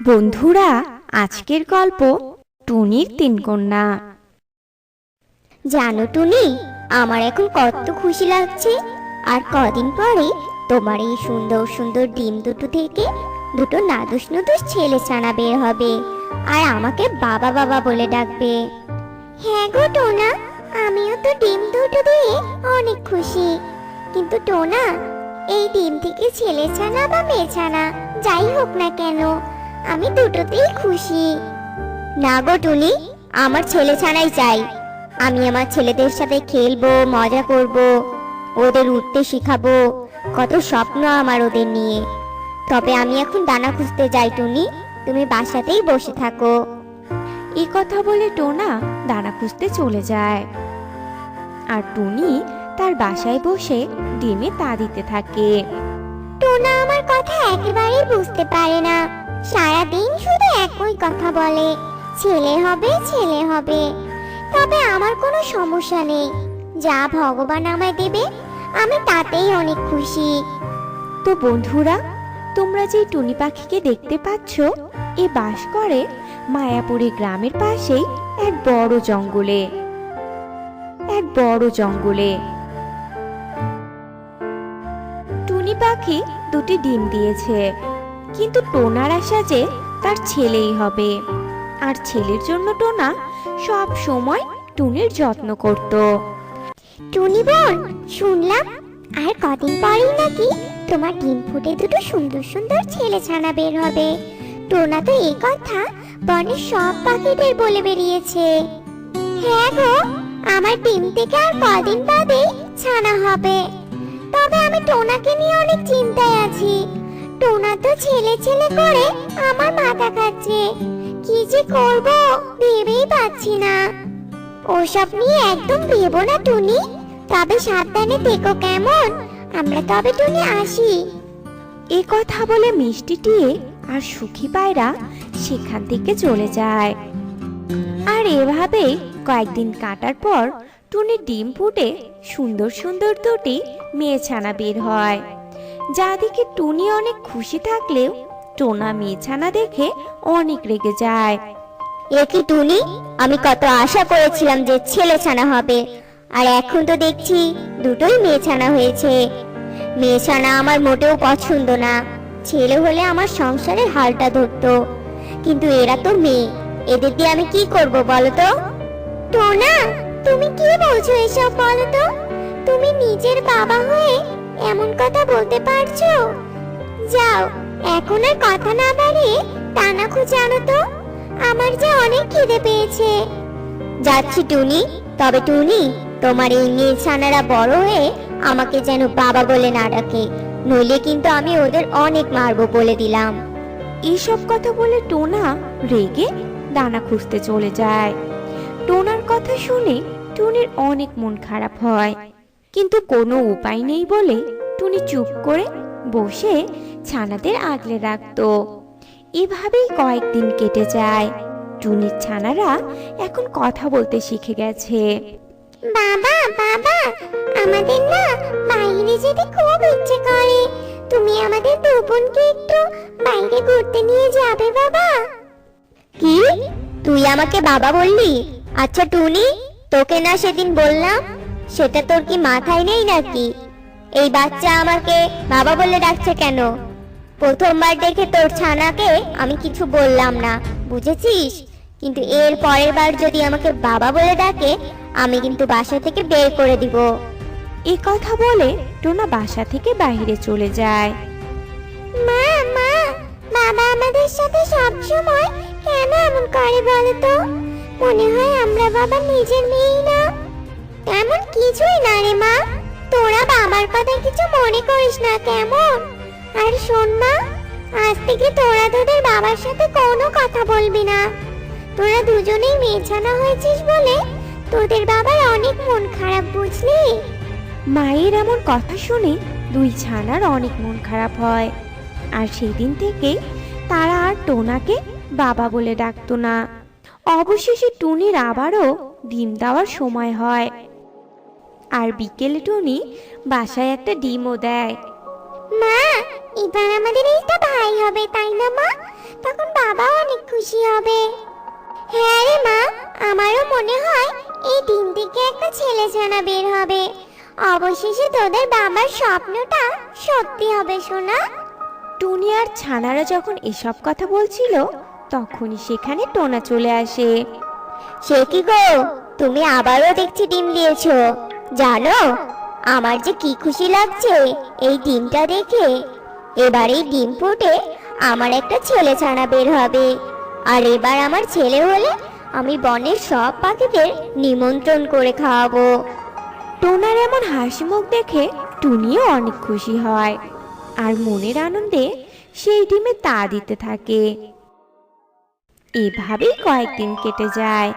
বন্ধুরা, আজকের গল্প টুনির তিন কন্যা। জানো টুনি, আমার এখন কত খুশি লাগছে। আর কদিন পরে তোমার এই সুন্দর সুন্দর ডিম দুটো থেকে দুটো নাদুস নুদুস ছেলে ছানা বের হবে, আর আমাকে বাবা বাবা বলে ডাকবে। হ্যাঁ গো টোনা, আমিও তো ডিম দুটো দিয়ে অনেক খুশি। কিন্তু টোনা, এই ডিম থেকে ছেলে ছানা বা মেয়ে ছানা যাই হোক না কেন, আমি দুটোতেই খুশি। না গো টুনি, আমার ছেলে ছানাই চাই। আমি আমার ছেলেদের সাথে খেলবো, মজা করব, ওদের উঠতে শিখাবো। কত স্বপ্ন আমার ওদের নিয়ে। তবে আমি এখন দানা খুঁজতে যাই টুনি, তুমি বাসাতেই বসে থাকো। এই কথা বলে টোনা দানা খুঁজতে চলে যায়, আর টুনি তার বাসায় বসে ডিমে তা দিতে থাকে। টোনা আমার কথা একেবারেই বুঝতে পারে না। সারাদিন শুধু একই কথা বলে, ছেলে হবে ছেলে হবে। তবে আমার কোনো সমস্যা নেই, যা ভগবান আমায় দেবে আমি তাতেই অনেক খুশি। তো বন্ধুরা, তোমরা যে টুনি পাখিকে দেখতে পাচ্ছ, এ বাস করে মায়াপুরী গ্রামের পাশেই এক বড় জঙ্গলে। টুনি পাখি দুটি ডিম দিয়েছে, কিন্তু টোনার আশা যে তার ছেলেই হবে। আর ছেলের জন্য টোনা সব সময় টুনির যত্ন করত। টুনি বোন, শুনলাম আর কদিন পরেই নাকি তোমার ডিম ফুটে দুটো সুন্দর সুন্দর ছেলে ছানা বের হবে। টোনা তো এই কথা বনের সব পাখিদের বলে বেরিয়েছে। হ্যাঁ গো, আমার ডিম থেকে আর কদিন বাদে ছানা হবে। তবে আমি টোনাকে নিয়ে অনেক চিন্তায় আছি। টোনা তো ছেলে ছেলে করে আমার মাথা খাচ্ছে। কি যে করব ভেবেই পাচ্ছি না। ওসব নিয়ে একদম ভেবো না টুনি, তবে সাবধানে থেকো কেমন। আমরা তবে টুনি আসি। এ কথা বলে মিষ্টি টিয়ে আর সুখী পায়রা সেখান থেকে চলে যায়। আর এভাবে কয়েকদিন কাটার পর টুনির ডিম ফুটে সুন্দর সুন্দর দুটি মেয়ে ছানা বের হয়। যা দেখে টুনি অনেক খুশি থাকলেও টোনা মেয়ে ছানা দেখে অনেক রেগে যায়। এ কি টুনি, আমি কত আশা করেছিলাম যে ছেলে ছানা হবে, আর এখন তো দেখছি দুটোই মেয়ে ছানা হয়েছে। মেয়ে ছানা আমার মোটেও পছন্দ না। ছেলে হলে আমার সংসারের হালটা ধরতো, কিন্তু এরা তো মেয়ে, এদের দিয়ে আমি কি করব বলো তো? টোনা, তুমি কি বলছো এসব বলো তো? তুমি নিজের বাবা হয়ে এমন কথা বলতে পারছো? যাও, এখন আর কথা না বাড়িয়ে দানা খুঁজে আনো তো, আমার যে অনেক খিদে পেয়েছে। যাচ্ছি টুনি। তবে টুনি, তোমার এই মেয়ে ছানারা বড় হয়ে আমাকে যেন বাবা বলে না ডাকে, নইলে কিন্তু আমি ওদের অনেক মারবো বলে দিলাম। এইসব কথা বলে টোনা রেগে দানা খুঁজতে চলে যায়। টোনার কথা শুনে টুনির অনেক মন খারাপ হয়, কিন্তু কোনো উপায় নেই বলে টুনি চুপ করে বসে ছানাদের আগলে রাখতো। এভাবেই কয়েকদিন কেটে যায়। টুনির ছানারা এখন কথা বলতে শিখে গেছে। বাবা বাবা, আমাদের না বাইরে যেতে খুব ইচ্ছে করে। তুমি আমাদের দু বোনকে একটু বাইরে ঘুরতে নিয়ে যাবে বাবা? কি, তুই আমাকে বাবা বললি? আচ্ছা টুনি, তোকে না সেদিন বললাম, সেটা তোর কি মাথায় নেই নাকি? এই বাচ্চা আমাকে বাবা বলে ডাকছে কেন? প্রথমবার দেখে তোর ছানাকে আমি কিছু বললাম না, বুঝেছিস? কিন্তু এর পরের বার যদি আমাকে বাবা বলে ডাকে, আমি কিন্তু বাসা থেকে বের করে দিব। এ কথা বলে টোনা বাসা থেকে বাইরে চলে যায়। মা মা, বাবা আমাদের সাথে সব সময় কেন এমন করে বলো তো? মনে হয় আমরা বাবা নিজের মেয়েই না। এমন কিছুই না রে মা, তোরা বাবার কথা কিছু মনে করিস না কেমন? আর শোন মা, আজ থেকে তোরা তোদের বাবার সাথে কোনো কথা বলবি না। তোরা দুজনেই মেয়ে ছানা হয়েছিস বলে তোদের বাবার অনেক মন খারাপ, বুঝলি? মায়ের এমন কথা শুনে দুই ছানার অনেক মন খারাপ হয়, আর সেই দিন থেকে তারা আর টোনাকে বাবা বলে ডাকতো না। অবশেষে টুনির আবারও ডিম দেওয়ার সময় হয়, আর বিকেলে টুনি বাসায় একটা ডিমও দেয়। মা, এবার আমাদের একটা ভাই হবে তাই না মা? তখন বাবা ছানা বের হবে। অবশেষে তোদের বাবার স্বপ্নটা সত্যি হবে সোনা। টুনি আর ছানারা যখন এসব কথা বলছিল তখনই সেখানে টোনা চলে আসে। সে কি গো, তুমি আবারও দেখছি ডিম দিয়েছো। জানো আমার যে কি খুশি লাগছে এই ডিমটা দেখে। এবার এই ডিম ফুটে আমার একটা ছেলে ছানা বের হবে। আর এবার আমার ছেলে হলে আমি বনের সব পাখিদের নিমন্ত্রণ করে খাওয়াবো। টোনার এমন হাসি মুখ দেখে টুনিও অনেক খুশি হয় আর মনের আনন্দে সেই ডিমে তা দিতে থাকে। এভাবেই কয়েকদিন কেটে যায়।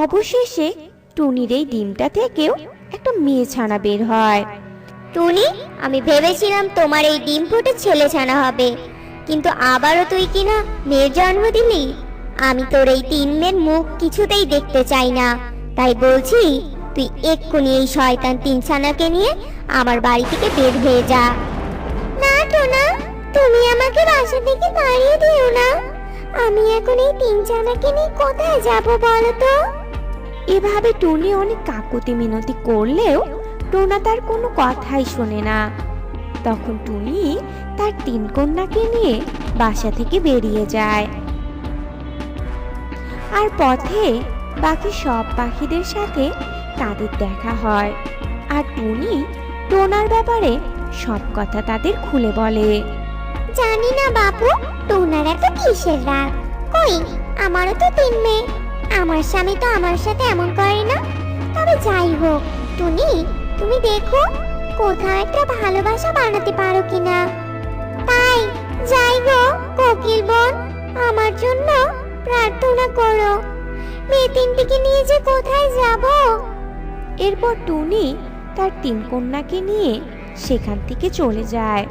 অবশেষে টুনির এই ডিমটা থেকেও একটা মেয়ে ছানা বের হয়। টুনি, আমি ভেবেছিলাম তোমার এই ডিম ফুটে ছেলে ছানা হবে, কিন্তু আবারও তুই কিনা মেয়ের জন্ম দিলি। আমি তোর এই 3 মেয়ের মুখ কিছুতেই দেখতে চাই না। তাই বলছি তুই এক্ষুনি এই শয়তান 3 ছানাকে নিয়ে আমার বাড়ি থেকে বের হয়ে যা। না টোনা, তুমি আমাকে বাসা থেকে তাড়িয়ে দিও না। আমি এখন এই 3 ছানাকে নিয়ে কোথায় যাব বলো তো? এভাবে টুনি অনেক কাকুতি মিনতি করলেও টোনা তার কোনো কথাই শোনে না। তখন টুনি তার 3 কন্যাকে নিয়ে বাসা থেকে বেরিয়ে যায়। আর পথে বাকি সব পাখিদের সাথে তাদের দেখা হয়। আর টুনি টোনার ব্যাপারে সব কথা তাদের খুলে বলে। জানি না বাপু, টোনার এত কিসের রাগ? কই, আমারও তো 3 মেয়ে। আমার স্বামী তো আমার সাথে এমন করে না। তবে যাই হোক টুনি, তুমি দেখো কোথাও একটা ভালোবাসা বানাতে পারো কিনা। তাই যাই গো কোকিল বোন, আমার জন্য প্রার্থনা করো। মেয়ে 3টিকে নিয়ে যে কোথায় যাব? এরপর টুনি তার 3 কন্যাকে নিয়ে সেখান থেকে চলে যায়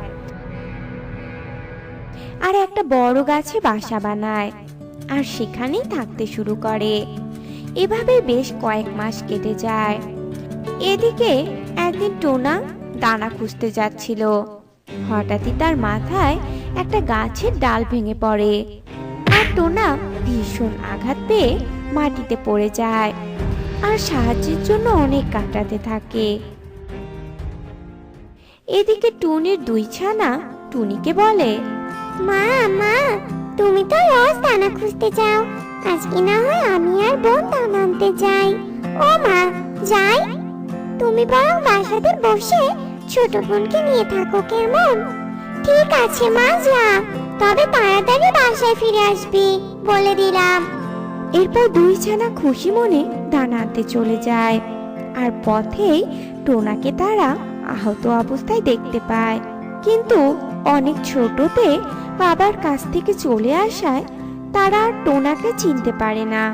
আর একটা বড় গাছে বাসা বানায় আর সেখানেই থাকতে শুরু করে। এভাবে বেশ কয়েক মাস কেটে যায়। এদিকে একদিন টোনা দানা খুঁজতে যাচ্ছিল। হঠাৎই তার মাথায় একটা গাছের ডাল ভেঙে পড়ে আর টোনা ভীষণ আঘাত পেয়ে মাটিতে পড়ে যায় আর সাহায্যের জন্য অনেক কাটাতে থাকে। এদিকে টুনির 2 ছানা টুনিকে বলে, মা মা, তুমি তো রোজ দানা খুঁজতে যাও, আজকে না হয় আমি আর বোন দানা আনতে যাই। ও মা, যাই? তুমি বরং বাসাতে বসে ছোট বোনকে নিয়ে থাকো, কেমন? ঠিক আছে মা, যা, তবে তাড়াতাড়ি বাসায় ফিরে আসবি, বলে দিলাম। এরপর 2 ছানা খুশি মনে দানা আনতে চলে যায় আর পথেই টোনাকে তারা আহত অবস্থায় দেখতে পায়। কিন্তু অনেক ছোটতে বাবার কাছ থেকে চলে আসায় তারা আর টোনাকে চিনতে পারে না।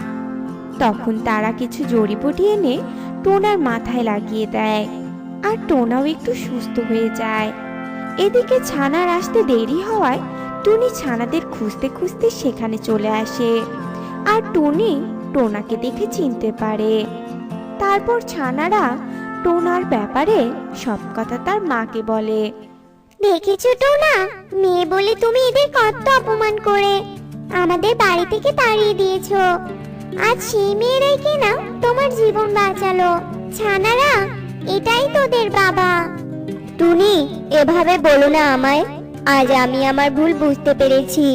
তখন তারা কিছু জড়িবুটি এনে টোনার মাথায় লাগিয়ে দেয় আর টোনাও একটু সুস্থ হয়ে যায়। এদিকে ছানার আসতে দেরি হওয়ায় টুনি ছানাদের খুঁজতে খুঁজতে সেখানে চলে আসে আর টুনি টোনাকে দেখে চিনতে পারে। তারপর ছানারা টোনার ব্যাপারে সব কথা তার মাকে বলে। দেখেছো টোনা, মেয়ে বলে তুমি এদের কত অপমান করে আমাদের বাড়ি থেকে তাড়িয়ে দিয়েছো। আজ সেই মেয়েরাই কিনা তোমার জীবন বাঁচালো। ছানারা, এটাই তোদের বাবা। টুনি, এভাবে বলো না আমায়। আজ আমি আমার ভুল বুঝতে পেরেছি।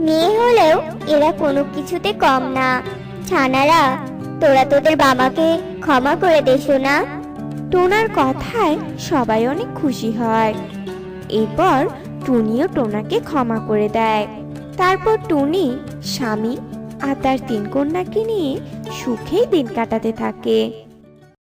মেয়ে হলেও এরা কোনো কিছুতে কম না। ছানারা, তোরা তোদের বাবাকে ক্ষমা করে দেছো না? টোনার কথায় সবাই অনেক খুশি হয়। এরপর টুনিও টোনাকে ক্ষমা করে দেয়। তারপর টুনি স্বামী আর তার 3 কন্যাকে নিয়ে সুখেই দিন কাটাতে থাকে।